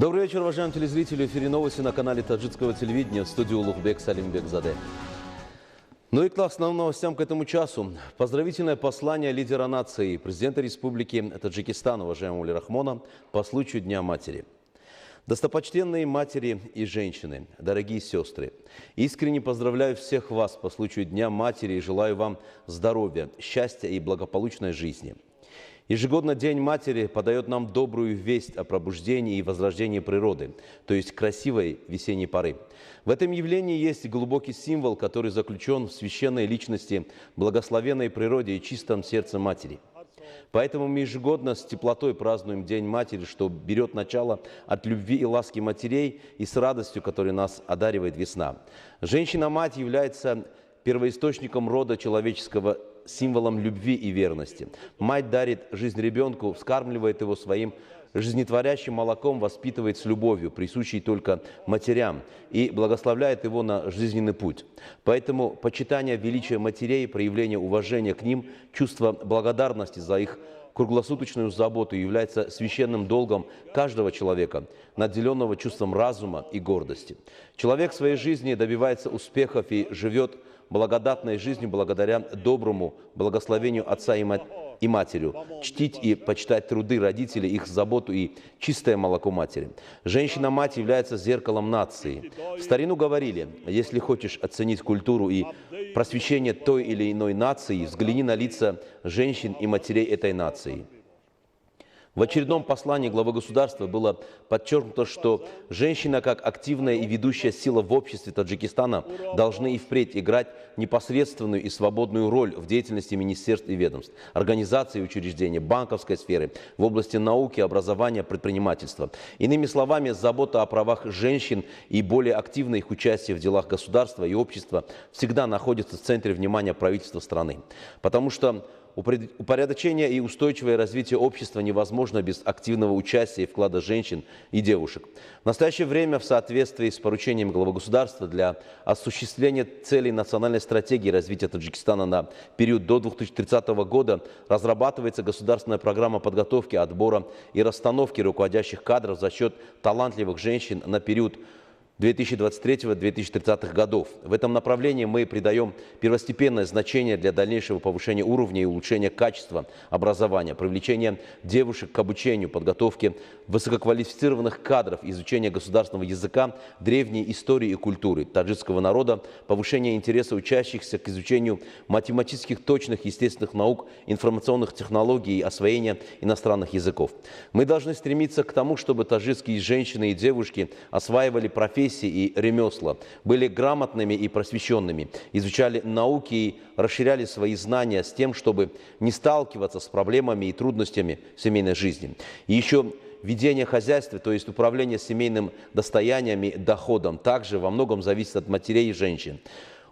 Добрый вечер, уважаемые телезрители. В эфире новости на канале таджикского телевидения, в студии Улугбек Салимбекзаде. Ну и к основным новостям к этому часу. Поздравительное послание лидера нации, президента Республики Таджикистан, уважаемого Эмомали Рахмона, по случаю Дня матери. Достопочтенные матери и женщины, дорогие сестры, искренне поздравляю всех вас по случаю Дня матери и желаю вам здоровья, счастья и благополучной жизни. Ежегодно День матери подает нам добрую весть о пробуждении и возрождении природы, то есть красивой весенней поры. В этом явлении есть глубокий символ, который заключен в священной личности, благословенной природе и чистом сердце матери. Поэтому мы ежегодно с теплотой празднуем День матери, что берет начало от любви и ласки матерей и с радостью, которой нас одаривает весна. Женщина-мать является первоисточником рода человеческого, символом любви и верности. Мать дарит жизнь ребенку, вскармливает его своим жизнетворящим молоком, воспитывает с любовью, присущей только матерям, и благословляет его на жизненный путь. Поэтому почитание величия матерей, проявление уважения к ним, чувство благодарности за их круглосуточную заботу является священным долгом каждого человека, наделенного чувством разума и гордости. Человек в своей жизни добивается успехов и живет благодатной жизнью благодаря доброму благословению отца и матерью, чтить и почитать труды родителей, их заботу и чистое молоко матери. Женщина-мать является зеркалом нации. В старину говорили, если хочешь оценить культуру и просвещение той или иной нации, взгляни на лица женщин и матерей этой нации. В очередном послании главы государства было подчеркнуто, что женщина, как активная и ведущая сила в обществе Таджикистана, должны и впредь играть непосредственную и свободную роль в деятельности министерств и ведомств, организаций и учреждений, банковской сферы, в области науки, образования, предпринимательства. Иными словами, забота о правах женщин и более активное их участие в делах государства и общества всегда находится в центре внимания правительства страны. Потому что упорядочение и устойчивое развитие общества невозможно без активного участия и вклада женщин и девушек. В настоящее время, в соответствии с поручением главы государства, для осуществления целей национальной стратегии развития Таджикистана на период до 2030 года разрабатывается государственная программа подготовки, отбора и расстановки руководящих кадров за счет талантливых женщин на период 2023-2030 годов. В этом направлении мы придаем первостепенное значение для дальнейшего повышения уровня и улучшения качества образования, привлечения девушек к обучению, подготовке высококвалифицированных кадров, изучения государственного языка, древней истории и культуры таджикского народа, повышения интереса учащихся к изучению математических, точных, естественных наук, информационных технологий и освоения иностранных языков. Мы должны стремиться к тому, чтобы таджикские женщины и девушки осваивали профессии и ремесла, были грамотными и просвещенными, изучали науки и расширяли свои знания с тем, чтобы не сталкиваться с проблемами и трудностями семейной жизни. И еще ведение хозяйства, то есть управление семейным достояниями, доходом, также во многом зависит от матерей и женщин.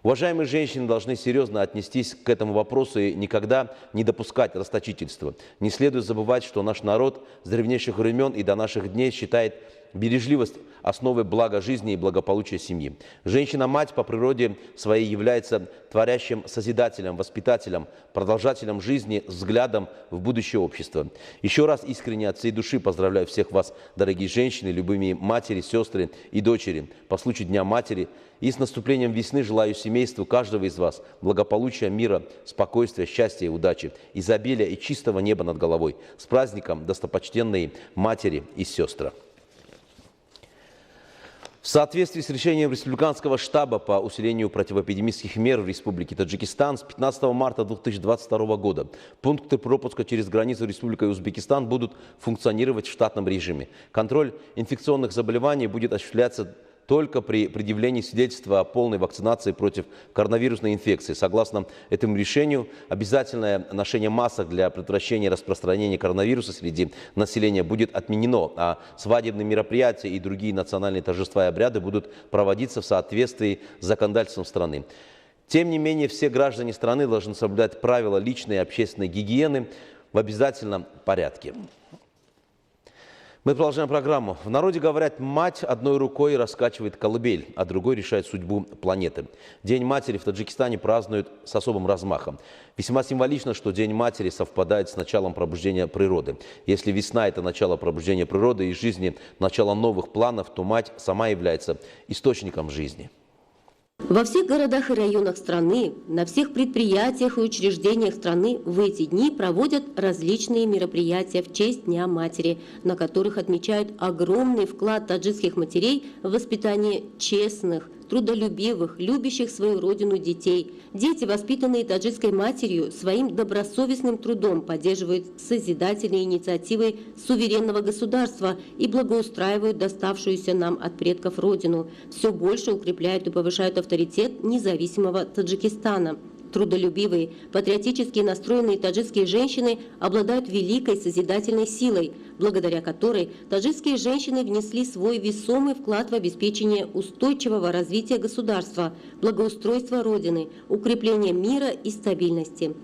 Уважаемые женщины должны серьезно отнестись к этому вопросу и никогда не допускать расточительства. Не следует забывать, что наш народ с древнейших времен и до наших дней считает бережливость основой блага жизни и благополучия семьи. Женщина-мать по природе своей является творящим созидателем, воспитателем, продолжателем жизни, взглядом в будущее общество. Еще раз искренне от всей души поздравляю всех вас, дорогие женщины, любимые матери, сестры и дочери, по случаю Дня матери. И с наступлением весны желаю семейству каждого из вас благополучия, мира, спокойствия, счастья и удачи, изобилия и чистого неба над головой. С праздником, достопочтенные матери и сестры! В соответствии с решением Республиканского штаба по усилению противоэпидемических мер в Республике Таджикистан с 15 марта 2022 года пункты пропуска через границу Республики Узбекистан будут функционировать в штатном режиме. Контроль инфекционных заболеваний будет осуществляться только при предъявлении свидетельства о полной вакцинации против коронавирусной инфекции. Согласно этому решению, обязательное ношение масок для предотвращения распространения коронавируса среди населения будет отменено, а свадебные мероприятия и другие национальные торжества и обряды будут проводиться в соответствии с законодательством страны. Тем не менее, все граждане страны должны соблюдать правила личной и общественной гигиены в обязательном порядке. Мы продолжаем программу. В народе говорят, мать одной рукой раскачивает колыбель, а другой решает судьбу планеты. День матери в Таджикистане празднуют с особым размахом. Весьма символично, что День матери совпадает с началом пробуждения природы. Если весна – это начало пробуждения природы и жизни, начало новых планов, то мать сама является источником жизни. Во всех городах и районах страны, на всех предприятиях и учреждениях страны в эти дни проводят различные мероприятия в честь Дня матери, на которых отмечают огромный вклад таджикских матерей в воспитание честных, трудолюбивых, любящих свою родину детей. Дети, воспитанные таджикской матерью, своим добросовестным трудом поддерживают созидательные инициативы суверенного государства и благоустраивают доставшуюся нам от предков родину. Все больше укрепляют и повышают авторитет независимого Таджикистана. Трудолюбивые, патриотически настроенные таджикские женщины обладают великой созидательной силой, благодаря которой таджикские женщины внесли свой весомый вклад в обеспечение устойчивого развития государства, благоустройства Родины, укрепления мира и стабильности.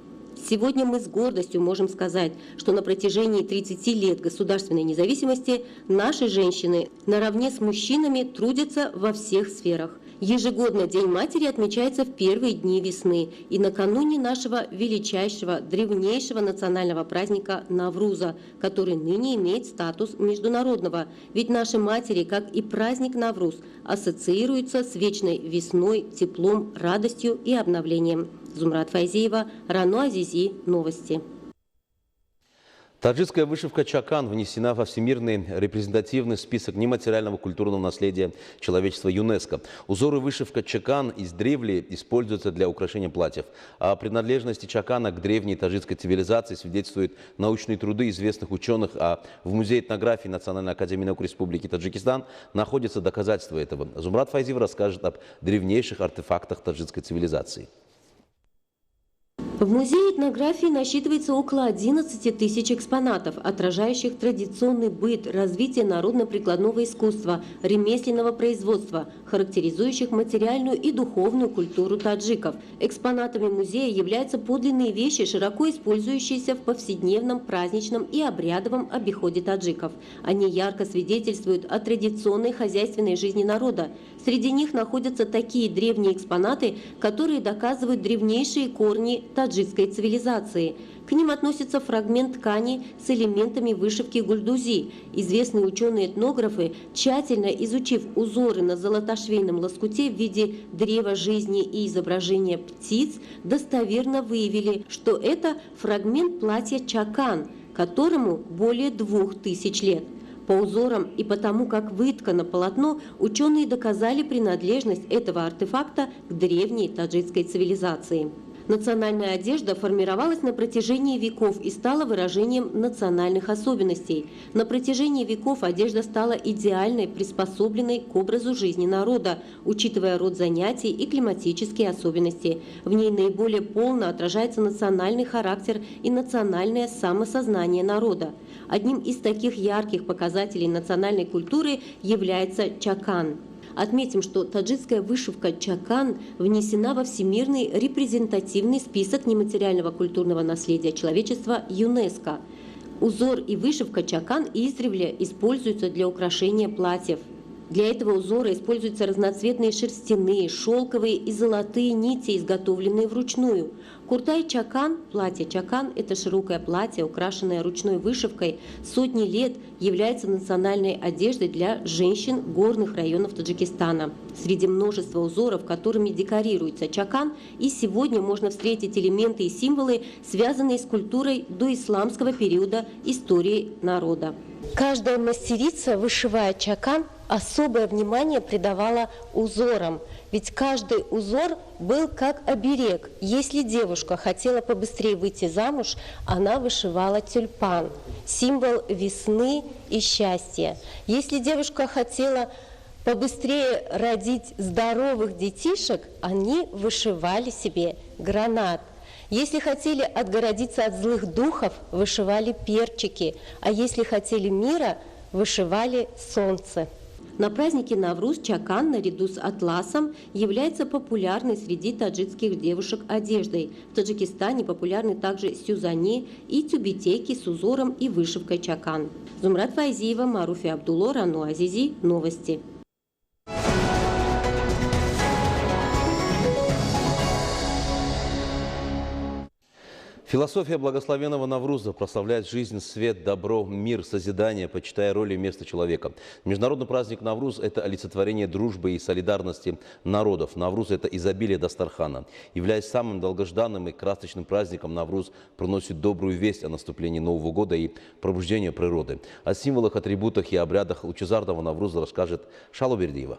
Сегодня мы с гордостью можем сказать, что на протяжении 30 лет государственной независимости наши женщины наравне с мужчинами трудятся во всех сферах. Ежегодно День матери отмечается в первые дни весны и накануне нашего величайшего, древнейшего национального праздника Навруза, который ныне имеет статус международного. Ведь наши матери, как и праздник Навруз, ассоциируются с вечной весной, теплом, радостью и обновлением. Зумрат Файзиева, Рано Азизи, новости. Таджикская вышивка чакан внесена во всемирный репрезентативный список нематериального культурного наследия человечества ЮНЕСКО. Узоры вышивка чакан издревле используются для украшения платьев. О принадлежности чакана к древней таджикской цивилизации свидетельствуют научные труды известных ученых, а в Музее этнографии Национальной академии наук Республики Таджикистан находятся доказательства этого. Зумрат Файзиев расскажет об древнейших артефактах таджикской цивилизации. В Музее этнографии насчитывается около 11 тысяч экспонатов, отражающих традиционный быт, развитие народно-прикладного искусства, ремесленного производства, характеризующих материальную и духовную культуру таджиков. Экспонатами музея являются подлинные вещи, широко использующиеся в повседневном, праздничном и обрядовом обиходе таджиков. Они ярко свидетельствуют о традиционной хозяйственной жизни народа. Среди них находятся такие древние экспонаты, которые доказывают древнейшие корни таджикской цивилизации. К ним относится фрагмент ткани с элементами вышивки гульдузи. Известные ученые-этнографы, тщательно изучив узоры на золотошвейном лоскуте в виде древа жизни и изображения птиц, достоверно выявили, что это фрагмент платья чакан, которому более 2000 лет. По узорам и потому, как выткано полотно, ученые доказали принадлежность этого артефакта к древней таджикской цивилизации. Национальная одежда формировалась на протяжении веков и стала выражением национальных особенностей. На протяжении веков одежда стала идеальной, приспособленной к образу жизни народа, учитывая род занятий и климатические особенности. В ней наиболее полно отражается национальный характер и национальное самосознание народа. Одним из таких ярких показателей национальной культуры является чакан. Отметим, что таджикская вышивка чакан внесена во всемирный репрезентативный список нематериального культурного наследия человечества ЮНЕСКО. Узор и вышивка чакан издревле используются для украшения платьев. Для этого узора используются разноцветные шерстяные, шелковые и золотые нити, изготовленные вручную. Куртай-чакан, платье чакан – это широкое платье, украшенное ручной вышивкой, сотни лет является национальной одеждой для женщин горных районов Таджикистана. Среди множества узоров, которыми декорируется чакан, и сегодня можно встретить элементы и символы, связанные с культурой доисламского периода истории народа. Каждая мастерица, вышивая чакан, особое внимание придавала узорам, ведь каждый узор был как оберег. Если девушка хотела побыстрее выйти замуж, она вышивала тюльпан, символ весны и счастья. Если девушка хотела побыстрее родить здоровых детишек, они вышивали себе гранат. Если хотели отгородиться от злых духов, вышивали перчики, а если хотели мира, вышивали солнце. На празднике Навруз чакан наряду с атласом является популярной среди таджикских девушек одеждой. В Таджикистане популярны также сюзани и тюбетейки с узором и вышивкой чакан. Зумрат Файзиева, Маруфи Абдулло, Рану Азизи. Новости. Философия благословенного Навруза прославляет жизнь, свет, добро, мир, созидание, почитая роль и место человека. Международный праздник Навруз – это олицетворение дружбы и солидарности народов. Навруз – это изобилие Дастархана. Являясь самым долгожданным и красочным праздником, Навруз приносит добрую весть о наступлении Нового года и пробуждении природы. О символах, атрибутах и обрядах лучезарного Навруза расскажет Шалубердиева.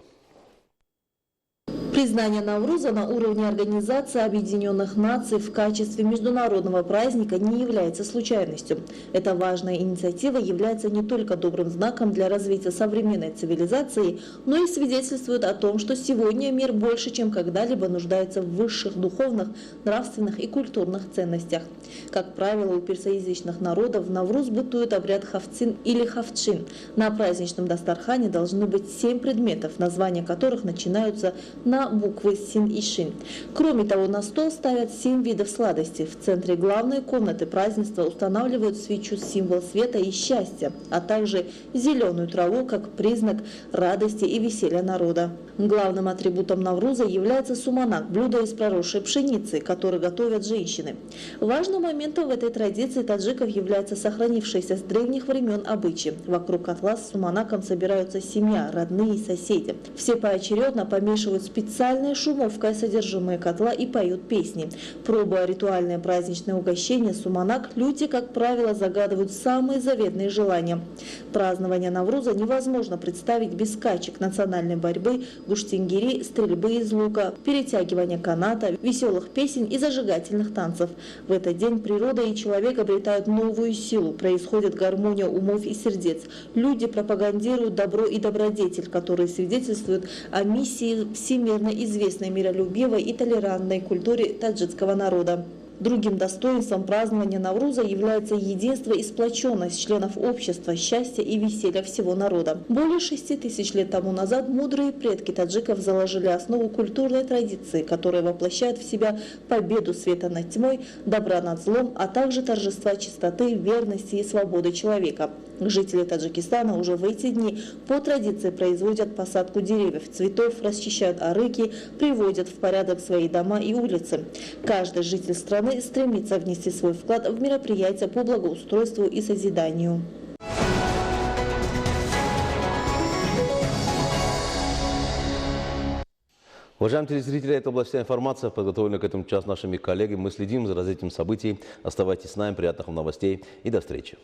Признание Навруза на уровне Организации Объединенных Наций в качестве международного праздника не является случайностью. Эта важная инициатива является не только добрым знаком для развития современной цивилизации, но и свидетельствует о том, что сегодня мир больше, чем когда-либо нуждается в высших духовных, нравственных и культурных ценностях. Как правило, у персоязычных народов в Навруз бытует обряд хавцин или хавчин. На праздничном дастархане должны быть 7 предметов, названия которых начинаются на буквы син и шин. Кроме того, на стол ставят 7 видов сладостей. В центре главной комнаты празднества устанавливают свечу, символ света и счастья, а также зеленую траву как признак радости и веселья народа. Главным атрибутом Навруза является суманак – блюдо из проросшей пшеницы, которое готовят женщины. Важным моментом в этой традиции таджиков является сохранившийся с древних времен обычай. Вокруг котла с суманаком собираются семья, родные и соседи. Все поочередно помешивают специальной шумовкой содержимое котла и поют песни. Пробуя ритуальное праздничное угощение суманак, люди, как правило, загадывают самые заветные желания. Празднование Навруза невозможно представить без скачек, национальной борьбы, гуштингири, стрельбы из лука, перетягивания каната, веселых песен и зажигательных танцев. В этот день природа и человек обретают новую силу, происходит гармония умов и сердец. Люди пропагандируют добро и добродетель, которые свидетельствуют о миссии всемирно известной миролюбивой и толерантной культуре таджикского народа. Другим достоинством празднования Навруза является единство и сплоченность членов общества, счастье и веселье всего народа. Более 6000 лет тому назад мудрые предки таджиков заложили основу культурной традиции, которая воплощает в себя победу света над тьмой, добра над злом, а также торжества чистоты, верности и свободы человека. Жители Таджикистана уже в эти дни по традиции производят посадку деревьев, цветов, расчищают арыки, приводят в порядок свои дома и улицы. Каждый житель страны стремится внести свой вклад в мероприятия по благоустройству и созиданию. Уважаемые телезрители, это была вся информация, подготовленная к этому часу нашими коллегами. Мы следим за развитием событий. Оставайтесь с нами, приятных вам новостей и до встречи.